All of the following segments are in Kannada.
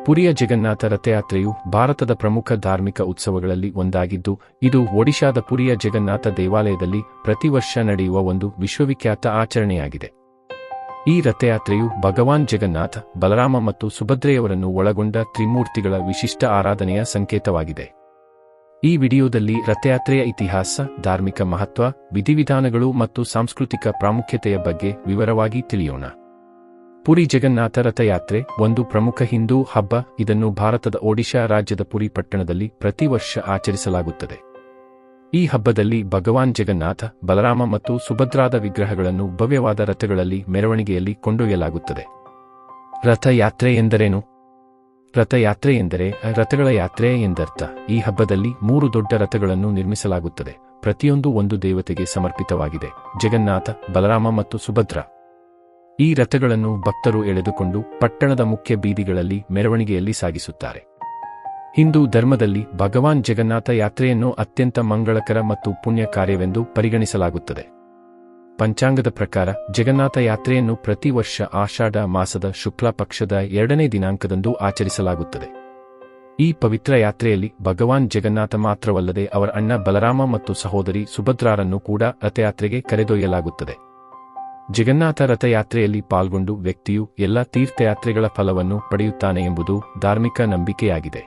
ಪುರಿಯ ಜಗನ್ನಾಥ ರಥಯಾತ್ರೆಯು ಭಾರತದ ಪ್ರಮುಖ ಧಾರ್ಮಿಕ ಉತ್ಸವಗಳಲ್ಲಿ ಒಂದಾಗಿದ್ದು, ಇದು ಒಡಿಶಾದ ಪುರಿಯ ಜಗನ್ನಾಥ ದೇವಾಲಯದಲ್ಲಿ ಪ್ರತಿ ವರ್ಷ ನಡೆಯುವ ಒಂದು ವಿಶ್ವವಿಖ್ಯಾತ ಆಚರಣೆಯಾಗಿದೆ. ಈ ರಥಯಾತ್ರೆಯು ಭಗವಾನ್ ಜಗನ್ನಾಥ, ಬಲರಾಮ ಮತ್ತು ಸುಭದ್ರೆಯವರನ್ನು ಒಳಗೊಂಡ ತ್ರಿಮೂರ್ತಿಗಳ ವಿಶಿಷ್ಟ ಆರಾಧನೆಯ ಸಂಕೇತವಾಗಿದೆ. ಈ ವಿಡಿಯೋದಲ್ಲಿ ರಥಯಾತ್ರೆಯ ಇತಿಹಾಸ, ಧಾರ್ಮಿಕ ಮಹತ್ವ, ವಿಧಿವಿಧಾನಗಳು ಮತ್ತು ಸಾಂಸ್ಕೃತಿಕ ಪ್ರಾಮುಖ್ಯತೆಯ ಬಗ್ಗೆ ವಿವರವಾಗಿ ತಿಳಿಯೋಣ. ಪುರಿ ಜಗನ್ನಾಥ ರಥಯಾತ್ರೆ ಒಂದು ಪ್ರಮುಖ ಹಿಂದೂ ಹಬ್ಬ. ಇದನ್ನು ಭಾರತದ ಒಡಿಶಾ ರಾಜ್ಯದ ಪುರಿ ಪಟ್ಟಣದಲ್ಲಿ ಪ್ರತಿ ವರ್ಷ ಆಚರಿಸಲಾಗುತ್ತದೆ. ಈ ಹಬ್ಬದಲ್ಲಿ ಭಗವಾನ್ ಜಗನ್ನಾಥ, ಬಲರಾಮ ಮತ್ತು ಸುಭದ್ರಾದ ವಿಗ್ರಹಗಳನ್ನು ಭವ್ಯವಾದ ರಥಗಳಲ್ಲಿ ಮೆರವಣಿಗೆಯಲ್ಲಿ ಕೊಂಡೊಯ್ಯಲಾಗುತ್ತದೆ. ರಥಯಾತ್ರೆ ಎಂದರೇನು? ರಥಯಾತ್ರೆ ಎಂದರೆ ರಥಗಳ ಯಾತ್ರೆ ಎಂದರ್ಥ. ಈ ಹಬ್ಬದಲ್ಲಿ 3 ದೊಡ್ಡ ರಥಗಳನ್ನು ನಿರ್ಮಿಸಲಾಗುತ್ತದೆ. ಪ್ರತಿಯೊಂದು ಒಂದು ದೇವತೆಗೆ ಸಮರ್ಪಿತವಾಗಿದೆ: ಜಗನ್ನಾಥ, ಬಲರಾಮ ಮತ್ತು ಸುಭದ್ರ. ಈ ರಥಗಳನ್ನು ಭಕ್ತರು ಎಳೆದುಕೊಂಡು ಪಟ್ಟಣದ ಮುಖ್ಯ ಬೀದಿಗಳಲ್ಲಿ ಮೆರವಣಿಗೆಯಲ್ಲಿ ಸಾಗಿಸುತ್ತಾರೆ. ಹಿಂದೂ ಧರ್ಮದಲ್ಲಿ ಭಗವಾನ್ ಜಗನ್ನಾಥ ಯಾತ್ರೆಯನ್ನು ಅತ್ಯಂತ ಮಂಗಳಕರ ಮತ್ತು ಪುಣ್ಯ ಕಾರ್ಯವೆಂದು ಪರಿಗಣಿಸಲಾಗುತ್ತದೆ. ಪಂಚಾಂಗದ ಪ್ರಕಾರ ಜಗನ್ನಾಥ ಯಾತ್ರೆಯನ್ನು ಪ್ರತಿ ವರ್ಷ ಆಷಾಢ ಮಾಸದ ಶುಕ್ಲ ಪಕ್ಷದ 2ನೇ ದಿನಾಂಕದಂದು ಆಚರಿಸಲಾಗುತ್ತದೆ. ಈ ಪವಿತ್ರ ಯಾತ್ರೆಯಲ್ಲಿ ಭಗವಾನ್ ಜಗನ್ನಾಥ ಮಾತ್ರವಲ್ಲದೆ ಅವರ ಅಣ್ಣ ಬಲರಾಮ ಮತ್ತು ಸಹೋದರಿ ಸುಭದ್ರಾರನ್ನು ಕೂಡ ರಥಯಾತ್ರೆಗೆ ಕರೆದೊಯ್ಯಲಾಗುತ್ತದೆ. ಜಗನ್ನಾಥ ರಥಯಾತ್ರೆಯಲ್ಲಿ ಪಾಲ್ಗೊಂಡು ವ್ಯಕ್ತಿಯು ಎಲ್ಲ ತೀರ್ಥಯಾತ್ರೆಗಳ ಫಲವನ್ನು ಪಡೆಯುತ್ತಾನೆ ಎಂಬುದು ಧಾರ್ಮಿಕ ನಂಬಿಕೆಯಾಗಿದೆ.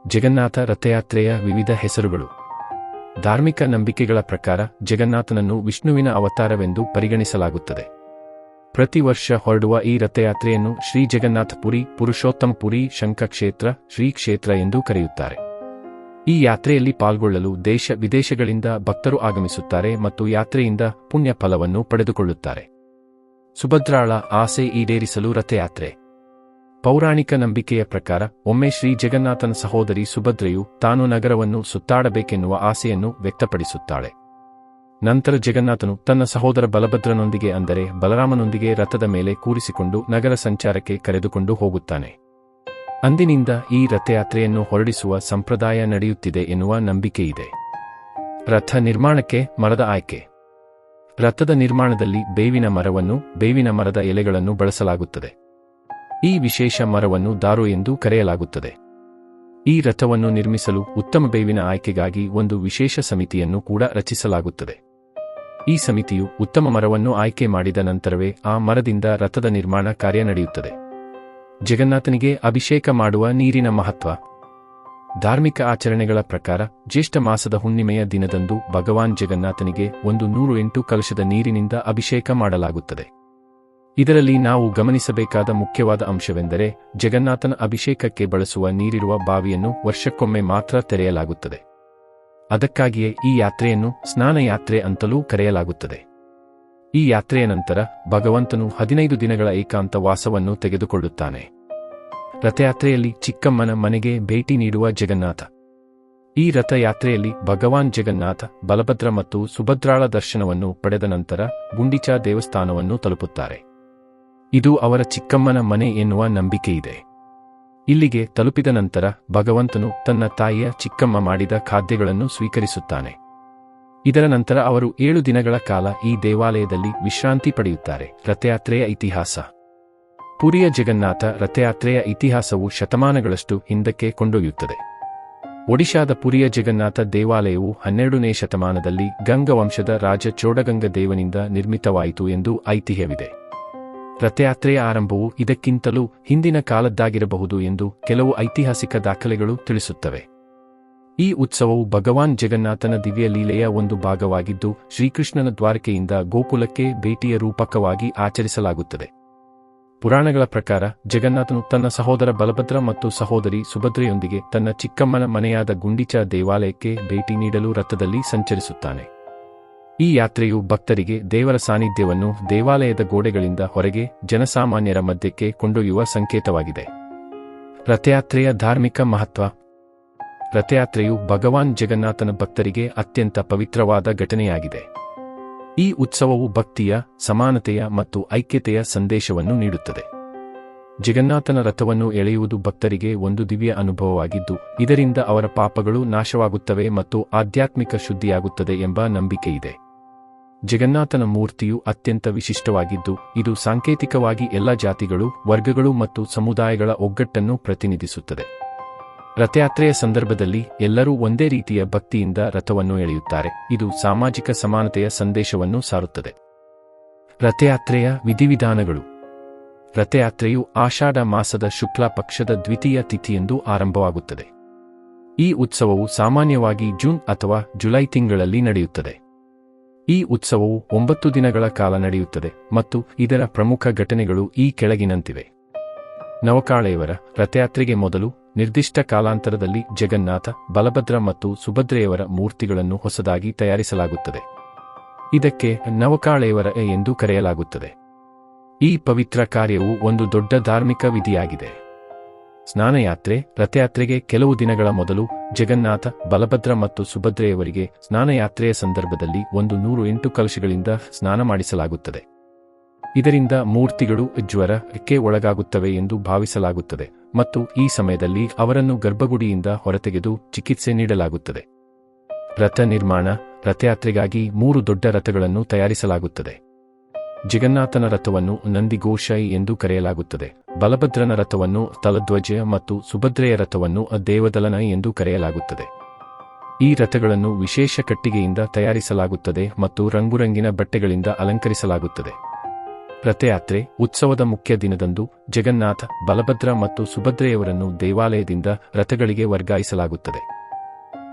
ಜಗನ್ನಾಥ ರಥಯಾತ್ರೆಯ ವಿವಿಧ ಹೆಸರುಗಳು. ಧಾರ್ಮಿಕ ನಂಬಿಕೆಗಳ ಪ್ರಕಾರ ಜಗನ್ನಾಥನನ್ನು ವಿಷ್ಣುವಿನ ಅವತಾರವೆಂದು ಪರಿಗಣಿಸಲಾಗುತ್ತದೆ. ಪ್ರತಿ ವರ್ಷ ಹೊರಡುವ ಈ ರಥಯಾತ್ರೆಯನ್ನು ಶ್ರೀ ಜಗನ್ನಾಥ ಪುರಿ, ಪುರುಷೋತ್ತಮ ಪುರಿ, ಶಂಖಕ್ಷೇತ್ರ, ಶ್ರೀ ಕ್ಷೇತ್ರ ಎಂದು ಕರೆಯುತ್ತಾರೆ. ಈ ಯಾತ್ರೆಯಲ್ಲಿ ಪಾಲ್ಗೊಳ್ಳಲು ದೇಶ ವಿದೇಶಗಳಿಂದ ಭಕ್ತರು ಆಗಮಿಸುತ್ತಾರೆ ಮತ್ತು ಯಾತ್ರೆಯಿಂದ ಪುಣ್ಯ ಫಲವನ್ನು ಪಡೆದುಕೊಳ್ಳುತ್ತಾರೆ. ಸುಭದ್ರಾಳ ಆಸೆ ಈಡೇರಿಸಲು ರಥಯಾತ್ರೆ. ಪೌರಾಣಿಕ ನಂಬಿಕೆಯ ಪ್ರಕಾರ ಒಮ್ಮೆ ಶ್ರೀ ಜಗನ್ನಾಥನ ಸಹೋದರಿ ಸುಭದ್ರೆಯು ತಾನು ನಗರವನ್ನು ಸುತ್ತಾಡಬೇಕೆನ್ನುವ ಆಸೆಯನ್ನು ವ್ಯಕ್ತಪಡಿಸುತ್ತಾಳೆ. ನಂತರ ಜಗನ್ನಾಥನು ತನ್ನ ಸಹೋದರ ಬಲಭದ್ರನೊಂದಿಗೆ, ಅಂದರೆ ಬಲರಾಮನೊಂದಿಗೆ, ರಥದ ಮೇಲೆ ಕೂರಿಸಿಕೊಂಡು ನಗರ ಸಂಚಾರಕ್ಕೆ ಕರೆದುಕೊಂಡು ಹೋಗುತ್ತಾನೆ. ಅಂದಿನಿಂದ ಈ ರಥಯಾತ್ರೆಯನ್ನು ಹೊರಡಿಸುವ ಸಂಪ್ರದಾಯ ನಡೆಯುತ್ತಿದೆ ಎನ್ನುವ ನಂಬಿಕೆಯಿದೆ. ರಥ ನಿರ್ಮಾಣಕ್ಕೆ ಮರದ ಆಯ್ಕೆ. ರಥದ ನಿರ್ಮಾಣದಲ್ಲಿ ಬೇವಿನ ಮರವನ್ನು, ಬೇವಿನ ಮರದ ಎಲೆಗಳನ್ನು ಬಳಸಲಾಗುತ್ತದೆ. ಈ ವಿಶೇಷ ಮರವನ್ನು ದಾರು ಎಂದು ಕರೆಯಲಾಗುತ್ತದೆ. ಈ ರಥವನ್ನು ನಿರ್ಮಿಸಲು ಉತ್ತಮ ಬೇವಿನ ಆಯ್ಕೆಗಾಗಿ ಒಂದು ವಿಶೇಷ ಸಮಿತಿಯನ್ನು ಕೂಡ ರಚಿಸಲಾಗುತ್ತದೆ. ಈ ಸಮಿತಿಯು ಉತ್ತಮ ಮರವನ್ನು ಆಯ್ಕೆ ಮಾಡಿದ ನಂತರವೇ ಆ ಮರದಿಂದ ರಥದ ನಿರ್ಮಾಣ ಕಾರ್ಯ ನಡೆಯುತ್ತದೆ. ಜಗನ್ನಾಥನಿಗೆ ಅಭಿಷೇಕ ಮಾಡುವ ನೀರಿನ ಮಹತ್ವ. ಧಾರ್ಮಿಕ ಆಚರಣೆಗಳ ಪ್ರಕಾರ ಜ್ಯೇಷ್ಠ ಮಾಸದ ಹುಣ್ಣಿಮೆಯ ದಿನದಂದು ಭಗವಾನ್ ಜಗನ್ನಾಥನಿಗೆ 108 ಕಲಶದ ನೀರಿನಿಂದ ಅಭಿಷೇಕ ಮಾಡಲಾಗುತ್ತದೆ. ಇದರಲ್ಲಿ ನಾವು ಗಮನಿಸಬೇಕಾದ ಮುಖ್ಯವಾದ ಅಂಶವೆಂದರೆ ಜಗನ್ನಾಥನ ಅಭಿಷೇಕಕ್ಕೆ ಬಳಸುವ ನೀರಿರುವ ಬಾವಿಯನ್ನು ವರ್ಷಕ್ಕೊಮ್ಮೆ ಮಾತ್ರ ತೆರೆಯಲಾಗುತ್ತದೆ. ಅದಕ್ಕಾಗಿಯೇ ಈ ಯಾತ್ರೆಯನ್ನು ಸ್ನಾನಯಾತ್ರೆ ಅಂತಲೂ ಕರೆಯಲಾಗುತ್ತದೆ. ಈ ಯಾತ್ರೆಯ ನಂತರ ಭಗವಂತನು 15 ದಿನಗಳ ಏಕಾಂತ ವಾಸವನ್ನು ತೆಗೆದುಕೊಳ್ಳುತ್ತಾನೆ. ರಥಯಾತ್ರೆಯಲ್ಲಿ ಚಿಕ್ಕಮ್ಮನ ಮನೆಗೆ ಭೇಟಿ ನೀಡುವ ಜಗನ್ನಾಥ. ಈ ರಥಯಾತ್ರೆಯಲ್ಲಿ ಭಗವಾನ್ ಜಗನ್ನಾಥ, ಬಲಭದ್ರ ಮತ್ತು ಸುಭದ್ರಾಳ ದರ್ಶನವನ್ನು ಪಡೆದ ನಂತರ ಗುಂಡಿಚಾ ದೇವಸ್ಥಾನವನ್ನು ತಲುಪುತ್ತಾರೆ. ಇದು ಅವರ ಚಿಕ್ಕಮ್ಮನ ಮನೆ ಎನ್ನುವ ನಂಬಿಕೆಯಿದೆ. ಇಲ್ಲಿಗೆ ತಲುಪಿದ ನಂತರ ಭಗವಂತನು ತನ್ನ ತಾಯಿಯ ಚಿಕ್ಕಮ್ಮ ಮಾಡಿದ ಖಾದ್ಯಗಳನ್ನು ಸ್ವೀಕರಿಸುತ್ತಾನೆ. ಇದರ ನಂತರ ಅವರು 7 ದಿನಗಳ ಕಾಲ ಈ ದೇವಾಲಯದಲ್ಲಿ ವಿಶ್ರಾಂತಿ ಪಡೆಯುತ್ತಾರೆ. ರಥಯಾತ್ರೆಯ ಇತಿಹಾಸ. ಪುರಿಯ ಜಗನ್ನಾಥ ರಥಯಾತ್ರೆಯ ಇತಿಹಾಸವು ಶತಮಾನಗಳಷ್ಟು ಹಿಂದಕ್ಕೆ ಕೊಂಡೊಯ್ಯುತ್ತದೆ. ಒಡಿಶಾದ ಪುರಿಯ ಜಗನ್ನಾಥ ದೇವಾಲಯವು 12ನೇ ಶತಮಾನದಲ್ಲಿ ಗಂಗ ವಂಶದ ರಾಜ ಚೋಡಗಂಗ ದೇವನಿಂದ ನಿರ್ಮಿತವಾಯಿತು ಎಂದು ಐತಿಹ್ಯವಿದೆ. ರಥಯಾತ್ರೆಯ ಆರಂಭವು ಇದಕ್ಕಿಂತಲೂ ಹಿಂದಿನ ಕಾಲದ್ದಾಗಿರಬಹುದು ಎಂದು ಕೆಲವು ಐತಿಹಾಸಿಕ ದಾಖಲೆಗಳು ತಿಳಿಸುತ್ತವೆ. ಈ ಉತ್ಸವವು ಭಗವಾನ್ ಜಗನ್ನಾಥನ ದಿವ್ಯ ಲೀಲೆಯ ಒಂದು ಭಾಗವಾಗಿದ್ದು, ಶ್ರೀಕೃಷ್ಣನ ದ್ವಾರಕೆಯಿಂದ ಗೋಕುಲಕ್ಕೆ ಭೇಟಿಯ ರೂಪಕವಾಗಿ ಆಚರಿಸಲಾಗುತ್ತದೆ. ಪುರಾಣಗಳ ಪ್ರಕಾರ ಜಗನ್ನಾಥನು ತನ್ನ ಸಹೋದರ ಬಲಭದ್ರ ಮತ್ತು ಸಹೋದರಿ ಸುಭದ್ರೆಯೊಂದಿಗೆ ತನ್ನ ಚಿಕ್ಕಮ್ಮನ ಮನೆಯಾದ ಗುಂಡಿಚಾ ದೇವಾಲಯಕ್ಕೆ ಭೇಟಿ ನೀಡಲು ರಥದಲ್ಲಿ ಸಂಚರಿಸುತ್ತಾನೆ. ಈ ಯಾತ್ರೆಯು ಭಕ್ತರಿಗೆ ದೇವರ ಸಾನ್ನಿಧ್ಯವನ್ನು ದೇವಾಲಯದ ಗೋಡೆಗಳಿಂದ ಹೊರಗೆ ಜನಸಾಮಾನ್ಯರ ಮಧ್ಯಕ್ಕೆ ಕೊಂಡೊಯ್ಯುವ ಸಂಕೇತವಾಗಿದೆ. ರಥಯಾತ್ರೆಯ ಧಾರ್ಮಿಕ ಮಹತ್ವ. ರಥಯಾತ್ರೆಯು ಭಗವಾನ್ ಜಗನ್ನಾಥನ ಭಕ್ತರಿಗೆ ಅತ್ಯಂತ ಪವಿತ್ರವಾದ ಘಟನೆಯಾಗಿದೆ. ಈ ಉತ್ಸವವು ಭಕ್ತಿಯ, ಸಮಾನತೆಯ ಮತ್ತು ಐಕ್ಯತೆಯ ಸಂದೇಶವನ್ನು ನೀಡುತ್ತದೆ. ಜಗನ್ನಾಥನ ರಥವನ್ನು ಎಳೆಯುವುದು ಭಕ್ತರಿಗೆ ಒಂದು ದಿವ್ಯ ಅನುಭವವಾಗಿದ್ದು, ಇದರಿಂದ ಅವರ ಪಾಪಗಳು ನಾಶವಾಗುತ್ತವೆ ಮತ್ತು ಆಧ್ಯಾತ್ಮಿಕ ಶುದ್ಧಿಯಾಗುತ್ತದೆ ಎಂಬ ನಂಬಿಕೆಯಿದೆ. ಜಗನ್ನಾಥನ ಮೂರ್ತಿಯು ಅತ್ಯಂತ ವಿಶಿಷ್ಟವಾಗಿದ್ದು, ಇದು ಸಾಂಕೇತಿಕವಾಗಿ ಎಲ್ಲ ಜಾತಿಗಳು, ವರ್ಗಗಳು ಮತ್ತು ಸಮುದಾಯಗಳ ಒಗ್ಗಟ್ಟನ್ನು ಪ್ರತಿನಿಧಿಸುತ್ತದೆ. ರಥಯಾತ್ರೆಯ ಸಂದರ್ಭದಲ್ಲಿ ಎಲ್ಲರೂ ಒಂದೇ ರೀತಿಯ ಭಕ್ತಿಯಿಂದ ರಥವನ್ನು ಎಳೆಯುತ್ತಾರೆ. ಇದು ಸಾಮಾಜಿಕ ಸಮಾನತೆಯ ಸಂದೇಶವನ್ನು ಸಾರುತ್ತದೆ. ರಥಯಾತ್ರೆಯ ವಿಧಿವಿಧಾನಗಳು. ರಥಯಾತ್ರೆಯು ಆಷಾಢ ಮಾಸದ ಶುಕ್ಲ ಪಕ್ಷದ ದ್ವಿತೀಯ ತಿಥಿಯಂದು ಆರಂಭವಾಗುತ್ತದೆ. ಈ ಉತ್ಸವವು ಸಾಮಾನ್ಯವಾಗಿ ಜೂನ್ ಅಥವಾ ಜುಲೈ ತಿಂಗಳಲ್ಲಿ ನಡೆಯುತ್ತದೆ. ಈ ಉತ್ಸವವು 9 ದಿನಗಳ ಕಾಲ ನಡೆಯುತ್ತದೆ ಮತ್ತು ಇದರ ಪ್ರಮುಖ ಘಟನೆಗಳು ಈ ಕೆಳಗಿನಂತಿವೆ. ನವಕಾಳೆಯವರ ರಥಯಾತ್ರೆಗೆ ಮೊದಲು ನಿರ್ದಿಷ್ಟ ಕಾಲಾಂತರದಲ್ಲಿ ಜಗನ್ನಾಥ, ಬಲಭದ್ರ ಮತ್ತು ಸುಭದ್ರೆಯವರ ಮೂರ್ತಿಗಳನ್ನು ಹೊಸದಾಗಿ ತಯಾರಿಸಲಾಗುತ್ತದೆ. ಇದಕ್ಕೆ ನವಕಾಳೆಯವರ ಎಂದು ಕರೆಯಲಾಗುತ್ತದೆ. ಈ ಪವಿತ್ರ ಕಾರ್ಯವು ಒಂದು ದೊಡ್ಡ ಧಾರ್ಮಿಕ ವಿಧಿಯಾಗಿದೆ. ಸ್ನಾನಯಾತ್ರೆ. ರಥಯಾತ್ರೆಗೆ ಕೆಲವು ದಿನಗಳ ಮೊದಲು ಜಗನ್ನಾಥ, ಬಲಭದ್ರ ಮತ್ತು ಸುಭದ್ರೆಯವರಿಗೆ ಸ್ನಾನಯಾತ್ರೆಯ ಸಂದರ್ಭದಲ್ಲಿ 108 ಕಲಶಗಳಿಂದ ಸ್ನಾನ ಮಾಡಿಸಲಾಗುತ್ತದೆ. ಇದರಿಂದ ಮೂರ್ತಿಗಳು ಜ್ವರಕ್ಕೆ ಒಳಗಾಗುತ್ತವೆ ಎಂದು ಭಾವಿಸಲಾಗುತ್ತದೆ ಮತ್ತು ಈ ಸಮಯದಲ್ಲಿ ಅವರನ್ನು ಗರ್ಭಗುಡಿಯಿಂದ ಹೊರತೆಗೆದು ಚಿಕಿತ್ಸೆ ನೀಡಲಾಗುತ್ತದೆ. ರಥ ನಿರ್ಮಾಣ. ರಥಯಾತ್ರೆಗಾಗಿ 3 ದೊಡ್ಡ ರಥಗಳನ್ನು ತಯಾರಿಸಲಾಗುತ್ತದೆ. ಜಗನ್ನಾಥನ ರಥವನ್ನು ನಂದಿಗೋಶೈ ಎಂದು ಕರೆಯಲಾಗುತ್ತದೆ, ಬಲಭದ್ರನ ರಥವನ್ನು ತಲಧ್ವಜ ಮತ್ತು ಸುಭದ್ರೆಯ ರಥವನ್ನು ದೇವದಲನ ಎಂದು ಕರೆಯಲಾಗುತ್ತದೆ. ಈ ರಥಗಳನ್ನು ವಿಶೇಷ ಕಟ್ಟಿಗೆಯಿಂದ ತಯಾರಿಸಲಾಗುತ್ತದೆ ಮತ್ತು ರಂಗುರಂಗಿನ ಬಟ್ಟೆಗಳಿಂದ ಅಲಂಕರಿಸಲಾಗುತ್ತದೆ. ರಥಯಾತ್ರೆ ಉತ್ಸವದ ಮುಖ್ಯ ದಿನದಂದು ಜಗನ್ನಾಥ, ಬಲಭದ್ರ ಮತ್ತು ಸುಭದ್ರೆಯವರನ್ನು ದೇವಾಲಯದಿಂದ ರಥಗಳಿಗೆ ವರ್ಗಾಯಿಸಲಾಗುತ್ತದೆ.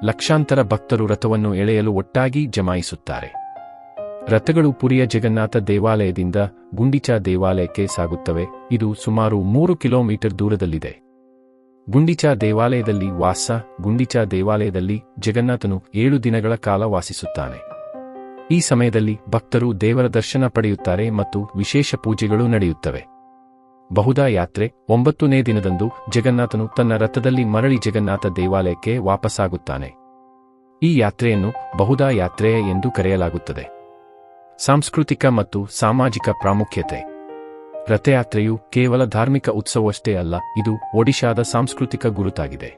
ಲಕ್ಷಾಂತರ ಭಕ್ತರು ರಥವನ್ನು ಎಳೆಯಲು ಒಟ್ಟಾಗಿ ಜಮಾಯಿಸುತ್ತಾರೆ. ರಥಗಳು ಪುರಿಯ ಜಗನ್ನಾಥ ದೇವಾಲಯದಿಂದ ಗುಂಡಿಚಾ ದೇವಾಲಯಕ್ಕೆ ಸಾಗುತ್ತವೆ. ಇದು ಸುಮಾರು 3 ಕಿಲೋಮೀಟರ್ ದೂರದಲ್ಲಿದೆ. ಗುಂಡಿಚಾ ದೇವಾಲಯದಲ್ಲಿ ವಾಸ. ಗುಂಡಿಚಾ ದೇವಾಲಯದಲ್ಲಿ ಜಗನ್ನಾಥನು 7 ದಿನಗಳ ಕಾಲ ವಾಸಿಸುತ್ತಾನೆ. ಈ ಸಮಯದಲ್ಲಿ ಭಕ್ತರು ದೇವರ ದರ್ಶನ ಪಡೆಯುತ್ತಾರೆ ಮತ್ತು ವಿಶೇಷ ಪೂಜೆಗಳು ನಡೆಯುತ್ತವೆ. ಬಹುದಾ ಯಾತ್ರೆ. 9ನೇ ದಿನದಂದು ಜಗನ್ನಾಥನು ತನ್ನ ರಥದಲ್ಲಿ ಮರಳಿ ಜಗನ್ನಾಥ ದೇವಾಲಯಕ್ಕೆ ವಾಪಸ್ಸಾಗುತ್ತಾನೆ. ಈ ಯಾತ್ರೆಯನ್ನು ಬಹುದಾ ಯಾತ್ರೆ ಎಂದು ಕರೆಯಲಾಗುತ್ತದೆ. ಸಾಂಸ್ಕೃತಿಕ ಮತ್ತು ಸಾಮಾಜಿಕ ಪ್ರಾಮುಖ್ಯತೆ. ರಥಯಾತ್ರೆಯು ಕೇವಲ ಧಾರ್ಮಿಕ ಉತ್ಸವವಷ್ಟೇ ಅಲ್ಲ, ಇದು ಒಡಿಶಾದ ಸಾಂಸ್ಕೃತಿಕ ಗುರುತಾಗಿದೆ.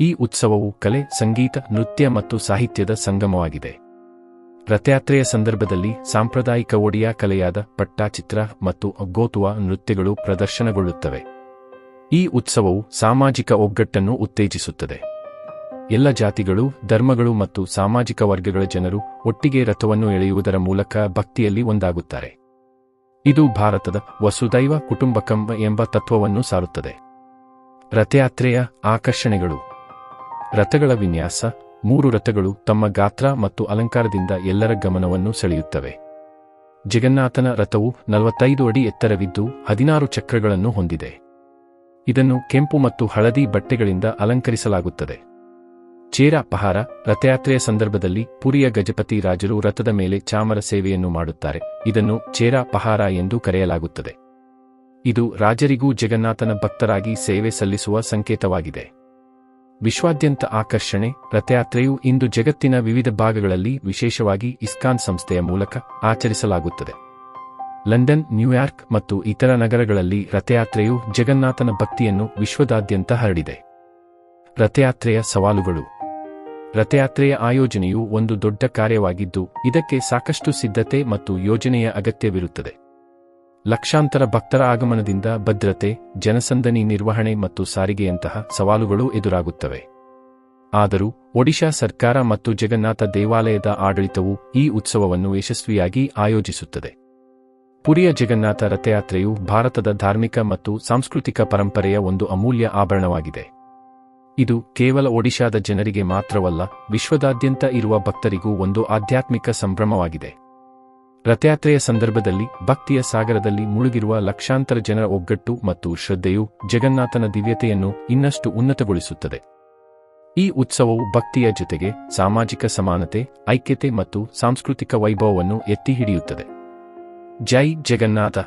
ಈ ಉತ್ಸವವು ಕಲೆ, ಸಂಗೀತ, ನೃತ್ಯ ಮತ್ತು ಸಾಹಿತ್ಯದ ಸಂಗಮವಾಗಿದೆ. ರಥಯಾತ್ರೆಯ ಸಂದರ್ಭದಲ್ಲಿ ಸಾಂಪ್ರದಾಯಿಕ ಒಡಿಯಾ ಕಲೆಯಾದ ಪಟ್ಟಾಚಿತ್ರ ಮತ್ತು ಗೋತುವಾ ನೃತ್ಯಗಳು ಪ್ರದರ್ಶನಗೊಳ್ಳುತ್ತವೆ. ಈ ಉತ್ಸವವು ಸಾಮಾಜಿಕ ಒಗ್ಗಟ್ಟನ್ನು ಉತ್ತೇಜಿಸುತ್ತದೆ. ಎಲ್ಲ ಜಾತಿಗಳು, ಧರ್ಮಗಳು ಮತ್ತು ಸಾಮಾಜಿಕ ವರ್ಗಗಳ ಜನರು ಒಟ್ಟಿಗೆ ರಥವನ್ನು ಎಳೆಯುವುದರ ಮೂಲಕ ಭಕ್ತಿಯಲ್ಲಿ ಒಂದಾಗುತ್ತಾರೆ. ಇದು ಭಾರತದ ವಸುದೈವ ಕುಟುಂಬಕಂ ಎಂಬ ತತ್ವವನ್ನು ಸಾರುತ್ತದೆ. ರಥಯಾತ್ರೆಯ ಆಕರ್ಷಣೆಗಳು. ರಥಗಳ ವಿನ್ಯಾಸ. 3 ರಥಗಳು ತಮ್ಮ ಗಾತ್ರ ಮತ್ತು ಅಲಂಕಾರದಿಂದ ಎಲ್ಲರ ಗಮನವನ್ನು ಸೆಳೆಯುತ್ತವೆ. ಜಗನ್ನಾಥನ ರಥವು 45 ಅಡಿ ಎತ್ತರವಿದ್ದು 16 ಚಕ್ರಗಳನ್ನು ಹೊಂದಿದೆ. ಇದನ್ನು ಕೆಂಪು ಮತ್ತು ಹಳದಿ ಬಟ್ಟೆಗಳಿಂದ ಅಲಂಕರಿಸಲಾಗುತ್ತದೆ. ಚೇರ ಪಹಾರ. ರಥಯಾತ್ರೆಯ ಸಂದರ್ಭದಲ್ಲಿ ಪುರಿಯ ಗಜಪತಿ ರಾಜರು ರಥದ ಮೇಲೆ ಚಾಮರ ಸೇವೆಯನ್ನು ಮಾಡುತ್ತಾರೆ. ಇದನ್ನು ಚೇರ ಪಹಾರ ಎಂದು ಕರೆಯಲಾಗುತ್ತದೆ. ಇದು ರಾಜರಿಗೂ ಜಗನ್ನಾಥನ ಭಕ್ತರಾಗಿ ಸೇವೆ ಸಲ್ಲಿಸುವ ಸಂಕೇತವಾಗಿದೆ. ವಿಶ್ವಾದ್ಯಂತ ಆಕರ್ಷಣೆ. ರಥಯಾತ್ರೆಯು ಇಂದು ಜಗತ್ತಿನ ವಿವಿಧ ಭಾಗಗಳಲ್ಲಿ, ವಿಶೇಷವಾಗಿ ಇಸ್ಕಾನ್ ಸಂಸ್ಥೆಯ ಮೂಲಕ ಆಚರಿಸಲಾಗುತ್ತದೆ. ಲಂಡನ್, ನ್ಯೂಯಾರ್ಕ್ ಮತ್ತು ಇತರ ನಗರಗಳಲ್ಲಿ ರಥಯಾತ್ರೆಯು ಜಗನ್ನಾಥನ ಭಕ್ತಿಯನ್ನು ವಿಶ್ವದಾದ್ಯಂತ ಹರಡಿದೆ. ರಥಯಾತ್ರೆಯ ಸವಾಲುಗಳು. ರಥಯಾತ್ರೆಯ ಆಯೋಜನೆಯು ಒಂದು ದೊಡ್ಡ ಕಾರ್ಯವಾಗಿದ್ದು, ಇದಕ್ಕೆ ಸಾಕಷ್ಟು ಸಿದ್ಧತೆ ಮತ್ತು ಯೋಜನೆಯ ಅಗತ್ಯವಿರುತ್ತದೆ. ಲಕ್ಷಾಂತರ ಭಕ್ತರ ಆಗಮನದಿಂದ ಭದ್ರತೆ, ಜನಸಂದಣಿ ನಿರ್ವಹಣೆ ಮತ್ತು ಸಾರಿಗೆಯಂತಹ ಸವಾಲುಗಳು ಎದುರಾಗುತ್ತವೆ. ಆದರೂ ಒಡಿಶಾ ಸರ್ಕಾರ ಮತ್ತು ಜಗನ್ನಾಥ ದೇವಾಲಯದ ಆಡಳಿತವು ಈ ಉತ್ಸವವನ್ನು ಯಶಸ್ವಿಯಾಗಿ ಆಯೋಜಿಸುತ್ತದೆ. ಪುರಿಯ ಜಗನ್ನಾಥ ರಥಯಾತ್ರೆಯು ಭಾರತದ ಧಾರ್ಮಿಕ ಮತ್ತು ಸಾಂಸ್ಕೃತಿಕ ಪರಂಪರೆಯ ಒಂದು ಅಮೂಲ್ಯ ಆಭರಣವಾಗಿದೆ. ಇದು ಕೇವಲ ಒಡಿಶಾದ ಜನರಿಗೆ ಮಾತ್ರವಲ್ಲ, ವಿಶ್ವದಾದ್ಯಂತ ಇರುವ ಭಕ್ತರಿಗೂ ಒಂದು ಆಧ್ಯಾತ್ಮಿಕ ಸಂಭ್ರಮವಾಗಿದೆ. ರಥಯಾತ್ರೆಯ ಸಂದರ್ಭದಲ್ಲಿ ಭಕ್ತಿಯ ಸಾಗರದಲ್ಲಿ ಮುಳುಗಿರುವ ಲಕ್ಷಾಂತರ ಜನರ ಒಗ್ಗಟ್ಟು ಮತ್ತು ಶ್ರದ್ಧೆಯು ಜಗನ್ನಾಥನ ದಿವ್ಯತೆಯನ್ನು ಇನ್ನಷ್ಟು ಉನ್ನತಗೊಳಿಸುತ್ತದೆ. ಈ ಉತ್ಸವವು ಭಕ್ತಿಯ ಜೊತೆಗೆ ಸಾಮಾಜಿಕ ಸಮಾನತೆ, ಐಕ್ಯತೆ ಮತ್ತು ಸಾಂಸ್ಕೃತಿಕ ವೈಭವವನ್ನು ಎತ್ತಿ ಹಿಡಿಯುತ್ತದೆ. ಜೈ ಜಗನ್ನಾಥ.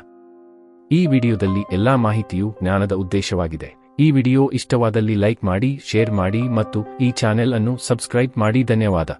ಈ ವಿಡಿಯೋದಲ್ಲಿ ಎಲ್ಲಾ ಮಾಹಿತಿಯು ಜ್ಞಾನದ ಉದ್ದೇಶವಾಗಿದೆ. ಈ ವಿಡಿಯೋ ಇಷ್ಟವಾದಲ್ಲಿ ಲೈಕ್ ಮಾಡಿ, ಶೇರ್ ಮಾಡಿ ಮತ್ತು ಈ ಚಾನೆಲ್ ಅನ್ನು ಸಬ್ಸ್ಕ್ರೈಬ್ ಮಾಡಿ. ಧನ್ಯವಾದ.